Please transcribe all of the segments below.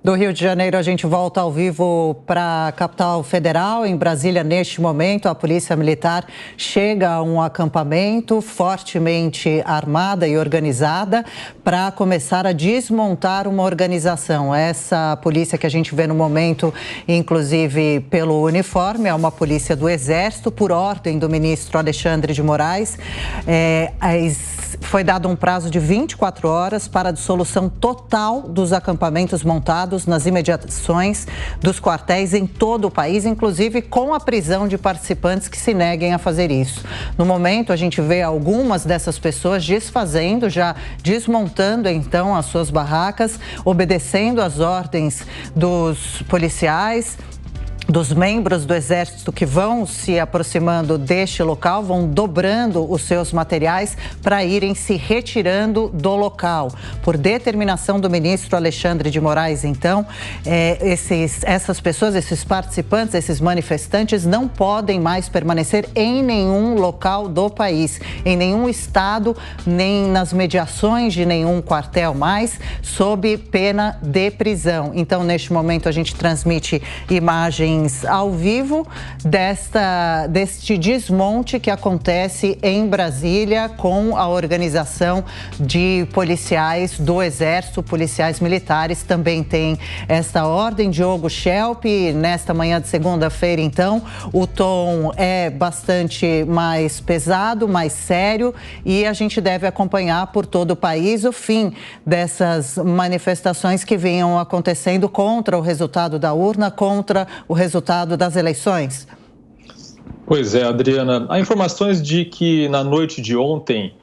Do Rio de Janeiro, a gente volta ao vivo para a capital federal. Em Brasília, neste momento, a Polícia Militar chega a um acampamento fortemente armada e organizada para começar a desmontar uma organização. Essa polícia que a gente vê no momento, inclusive pelo uniforme, é uma polícia do Exército, por ordem do ministro Alexandre de Moraes. Foi dado um prazo de 24 horas para a dissolução total dos acampamentos montados nas imediações dos quartéis em todo o país, inclusive com a prisão de participantes que se neguem a fazer isso. No momento, a gente vê algumas dessas pessoas desfazendo, já desmontando então as suas barracas, obedecendo às ordens dos policiais, dos membros do Exército que vão se aproximando deste local, vão dobrando os seus materiais para irem se retirando do local. Por determinação do ministro Alexandre de Moraes, então, essas pessoas, esses participantes, esses manifestantes não podem mais permanecer em nenhum local do país, em nenhum estado, nem nas mediações de nenhum quartel mais, sob pena de prisão. Então, neste momento, a gente transmite imagens ao vivo deste desmonte que acontece em Brasília com a organização de policiais do Exército, policiais militares. Também tem esta ordem. Diogo Schelp, nesta manhã de segunda-feira, então, o tom é bastante mais pesado, mais sério, e a gente deve acompanhar por todo o país o fim dessas manifestações que vinham acontecendo contra o resultado da urna, contra o resultado das eleições? Pois é, Adriana. Há informações de que na noite de ontem,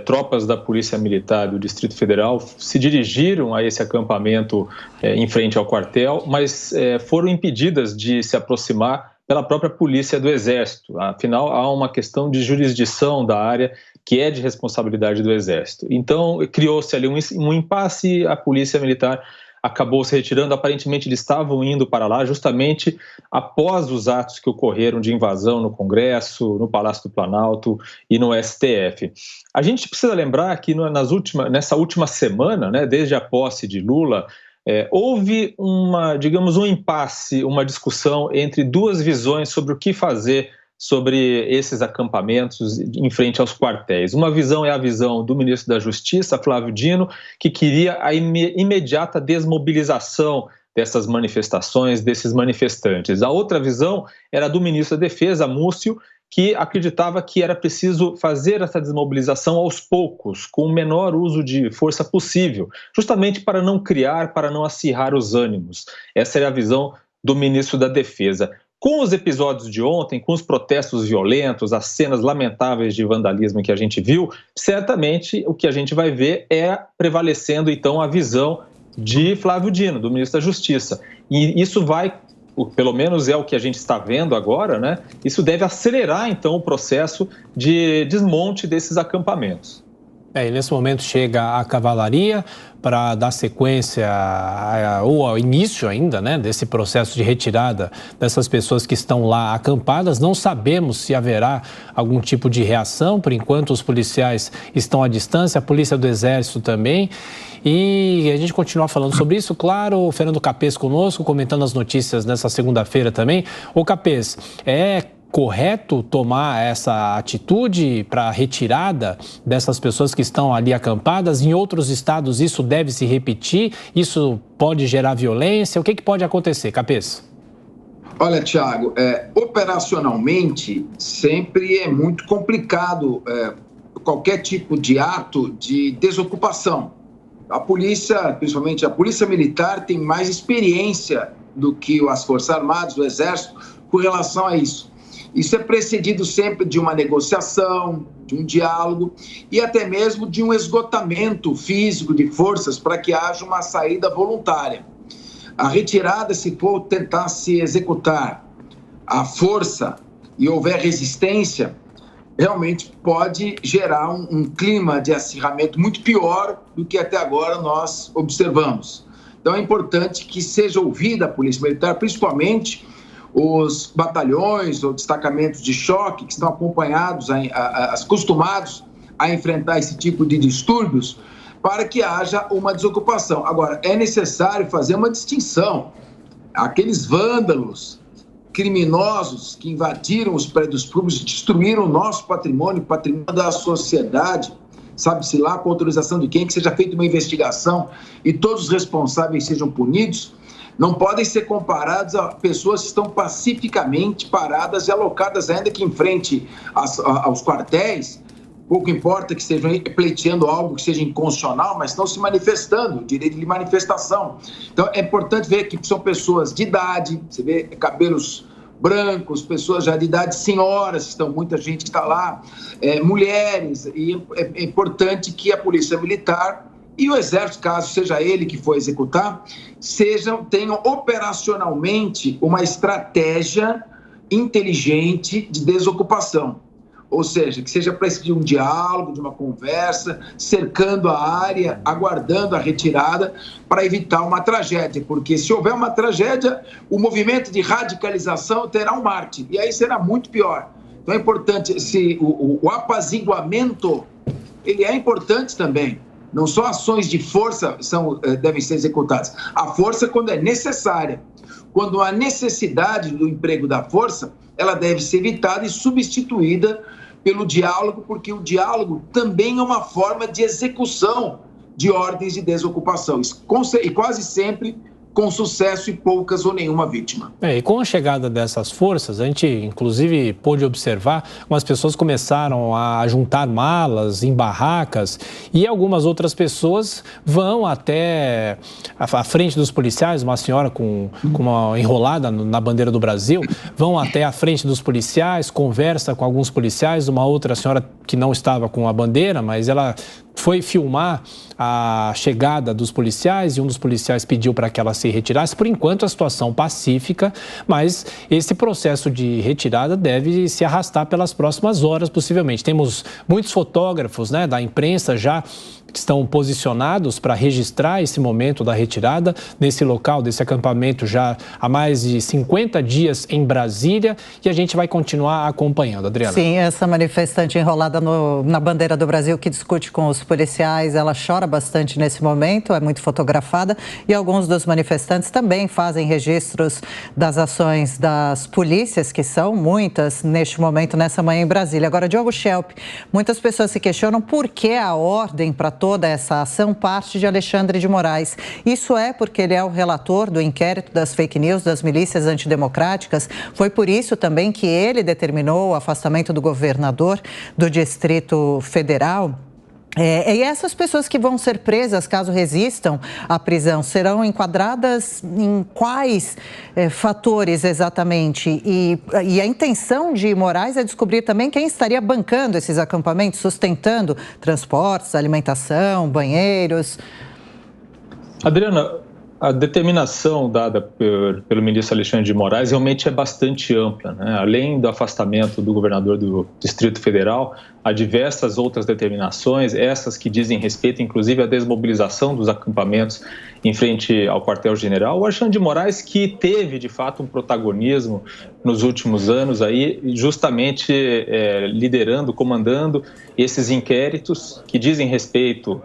tropas da Polícia Militar do Distrito Federal se dirigiram a esse acampamento em frente ao quartel, mas foram impedidas de se aproximar pela própria Polícia do Exército. Afinal, há uma questão de jurisdição da área que é de responsabilidade do Exército. Então, criou-se ali um impasse, a Polícia Militar acabou se retirando. Aparentemente eles estavam indo para lá justamente após os atos que ocorreram de invasão no Congresso, no Palácio do Planalto e no STF. A gente precisa lembrar que nessa última semana, né, desde a posse de Lula, houve um impasse, uma discussão entre duas visões sobre o que fazer sobre esses acampamentos em frente aos quartéis. Uma visão é a visão do ministro da Justiça, Flávio Dino, que queria a imediata desmobilização dessas manifestações, desses manifestantes. A outra visão era do ministro da Defesa, Múcio, que acreditava que era preciso fazer essa desmobilização aos poucos, com o menor uso de força possível, justamente para não criar, para não acirrar os ânimos. Essa era a visão do ministro da Defesa. Com os episódios de ontem, com os protestos violentos, as cenas lamentáveis de vandalismo que a gente viu, certamente o que a gente vai ver é prevalecendo, então, a visão de Flávio Dino, do ministro da Justiça. E isso vai, pelo menos é o que a gente está vendo agora, né? Isso deve acelerar, então, o processo de desmonte desses acampamentos. E nesse momento chega a cavalaria para dar sequência ou ao início ainda, né, desse processo de retirada dessas pessoas que estão lá acampadas. Não sabemos se haverá algum tipo de reação. Por enquanto, os policiais estão à distância, a Polícia do Exército também. E a gente continua falando sobre isso. Claro, o Fernando Capês conosco, comentando as notícias nessa segunda-feira também. Ô Capês, correto tomar essa atitude para a retirada dessas pessoas que estão ali acampadas? Em outros estados isso deve se repetir? Isso pode gerar violência? O que pode acontecer, Capês? Olha, Thiago, operacionalmente sempre é muito complicado qualquer tipo de ato de desocupação. A polícia, principalmente a Polícia Militar, tem mais experiência do que as Forças Armadas, o Exército, com relação a isso. Isso é precedido sempre de uma negociação, de um diálogo e até mesmo de um esgotamento físico de forças para que haja uma saída voluntária. A retirada, se for tentar se executar à força e houver resistência, realmente pode gerar um clima de acirramento muito pior do que até agora nós observamos. Então é importante que seja ouvida a Polícia Militar, principalmente os batalhões ou destacamentos de choque que estão acostumados a enfrentar esse tipo de distúrbios, para que haja uma desocupação. Agora, é necessário fazer uma distinção. Aqueles vândalos, criminosos que invadiram os prédios públicos, destruíram o nosso patrimônio, o patrimônio da sociedade, sabe-se lá com autorização de quem, que seja feita uma investigação e todos os responsáveis sejam punidos, não podem ser comparados a pessoas que estão pacificamente paradas e alocadas, ainda que em frente aos quartéis. Pouco importa que estejam pleiteando algo que seja inconstitucional, mas estão se manifestando, o direito de manifestação. Então, é importante ver que são pessoas de idade, você vê cabelos brancos, pessoas já de idade, senhoras, estão muita gente que está lá, mulheres, e é importante que a Polícia Militar e o Exército, caso seja ele que for executar, tenham operacionalmente uma estratégia inteligente de desocupação. Ou seja, que seja para de um diálogo, de uma conversa, cercando a área, aguardando a retirada para evitar uma tragédia. Porque se houver uma tragédia, o movimento de radicalização terá um mártir. E aí será muito pior. Então é importante, o apaziguamento, ele é importante também. Não só ações de força devem ser executadas. A força quando é necessária. Quando há necessidade do emprego da força, ela deve ser evitada e substituída pelo diálogo, porque o diálogo também é uma forma de execução de ordens de desocupação, e quase sempre com sucesso e poucas ou nenhuma vítima. E com a chegada dessas forças, a gente inclusive pôde observar como as pessoas começaram a juntar malas em barracas e algumas outras pessoas vão até a frente dos policiais, uma senhora com uma enrolada na bandeira do Brasil, vão até a frente dos policiais, conversa com alguns policiais, uma outra senhora que não estava com a bandeira, mas ela foi filmar a chegada dos policiais e um dos policiais pediu para que ela se retirasse. Por enquanto, a situação pacífica, mas esse processo de retirada deve se arrastar pelas próximas horas, possivelmente. Temos muitos fotógrafos, né, da imprensa já que estão posicionados para registrar esse momento da retirada nesse local, desse acampamento já há mais de 50 dias em Brasília, e a gente vai continuar acompanhando, Adriana. Sim, essa manifestante enrolada na bandeira do Brasil que discute com os policiais, ela chora bastante nesse momento, é muito fotografada, e alguns dos manifestantes também fazem registros das ações das polícias, que são muitas neste momento, nessa manhã em Brasília. Agora, Diogo Schelp, muitas pessoas se questionam por que a ordem para toda essa ação parte de Alexandre de Moraes. Isso é porque ele é o relator do inquérito das fake news das milícias antidemocráticas. Foi por isso também que ele determinou o afastamento do governador do Distrito Federal. E essas pessoas que vão ser presas, caso resistam à prisão, serão enquadradas em quais fatores exatamente? E a intenção de Moraes é descobrir também quem estaria bancando esses acampamentos, sustentando transportes, alimentação, banheiros. Adriana, a determinação dada pelo ministro Alexandre de Moraes realmente é bastante ampla, né? Além do afastamento do governador do Distrito Federal, há diversas outras determinações, essas que dizem respeito, inclusive, à desmobilização dos acampamentos em frente ao quartel-general. O Alexandre de Moraes, que teve, de fato, um protagonismo nos últimos anos, aí, justamente liderando, comandando esses inquéritos que dizem respeito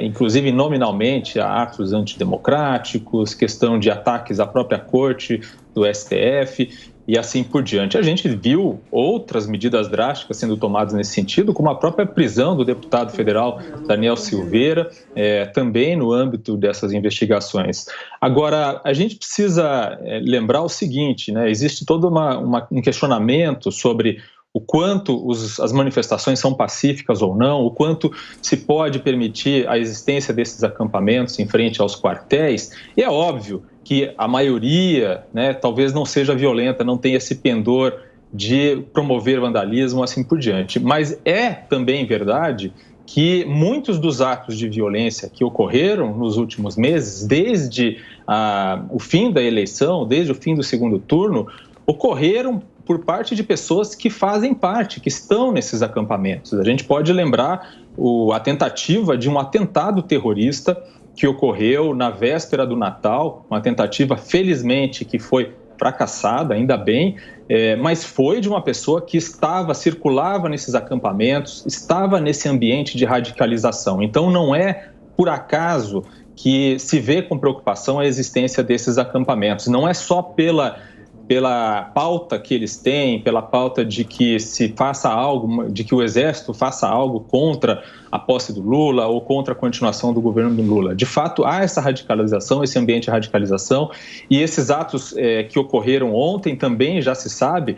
inclusive nominalmente a atos antidemocráticos, questão de ataques à própria corte do STF e assim por diante. A gente viu outras medidas drásticas sendo tomadas nesse sentido, como a própria prisão do deputado federal Daniel Silveira, também no âmbito dessas investigações. Agora, a gente precisa lembrar o seguinte, né? Existe todo um questionamento sobre o quanto as manifestações são pacíficas ou não, o quanto se pode permitir a existência desses acampamentos em frente aos quartéis. E é óbvio que a maioria, né, talvez não seja violenta, não tenha esse pendor de promover vandalismo, assim por diante. Mas é também verdade que muitos dos atos de violência que ocorreram nos últimos meses, desde o fim da eleição, desde o fim do segundo turno, ocorreram por parte de pessoas que fazem parte, que estão nesses acampamentos. A gente pode lembrar a tentativa de um atentado terrorista que ocorreu na véspera do Natal, uma tentativa, felizmente, que foi fracassada, ainda bem, mas foi de uma pessoa que circulava nesses acampamentos, estava nesse ambiente de radicalização. Então, não é por acaso que se vê com preocupação a existência desses acampamentos. Não é só pela pauta que eles têm, pela pauta de que se faça algo, de que o Exército faça algo contra a posse do Lula ou contra a continuação do governo do Lula. De fato, há essa radicalização, esse ambiente de radicalização, e esses atos que ocorreram ontem também já se sabe,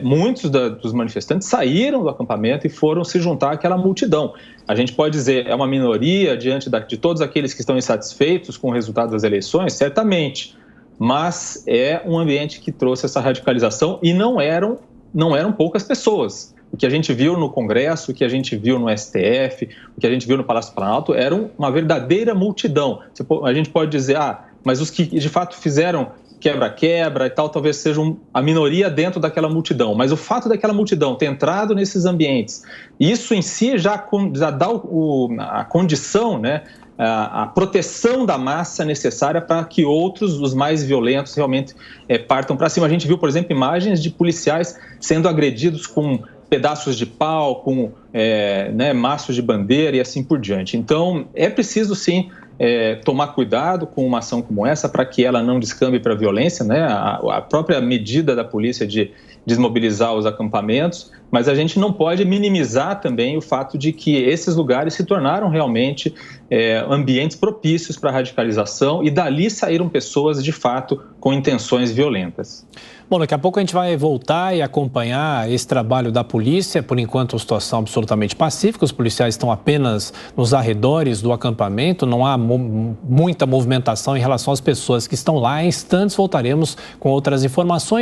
muitos dos manifestantes saíram do acampamento e foram se juntar àquela multidão. A gente pode dizer, é uma minoria diante de todos aqueles que estão insatisfeitos com o resultado das eleições? Certamente. Mas é um ambiente que trouxe essa radicalização e não eram poucas pessoas. O que a gente viu no Congresso, o que a gente viu no STF, o que a gente viu no Palácio do Planalto, era uma verdadeira multidão. A gente pode dizer, mas os que de fato fizeram quebra-quebra e tal, talvez sejam a minoria dentro daquela multidão. Mas o fato daquela multidão ter entrado nesses ambientes, isso em si já dá a condição, né? A proteção da massa necessária para que outros, os mais violentos, realmente partam para cima. A gente viu, por exemplo, imagens de policiais sendo agredidos com pedaços de pau, com maços de bandeira e assim por diante. Então, é preciso, sim, tomar cuidado com uma ação como essa para que ela não descambe para a violência, né? A própria medida da polícia de desmobilizar os acampamentos, mas a gente não pode minimizar também o fato de que esses lugares se tornaram realmente ambientes propícios para a radicalização e dali saíram pessoas, de fato, com intenções violentas. Bom, daqui a pouco a gente vai voltar e acompanhar esse trabalho da polícia. Por enquanto, a situação absolutamente pacífica. Os policiais estão apenas nos arredores do acampamento. Não há muita movimentação em relação às pessoas que estão lá. Em instantes, voltaremos com outras informações.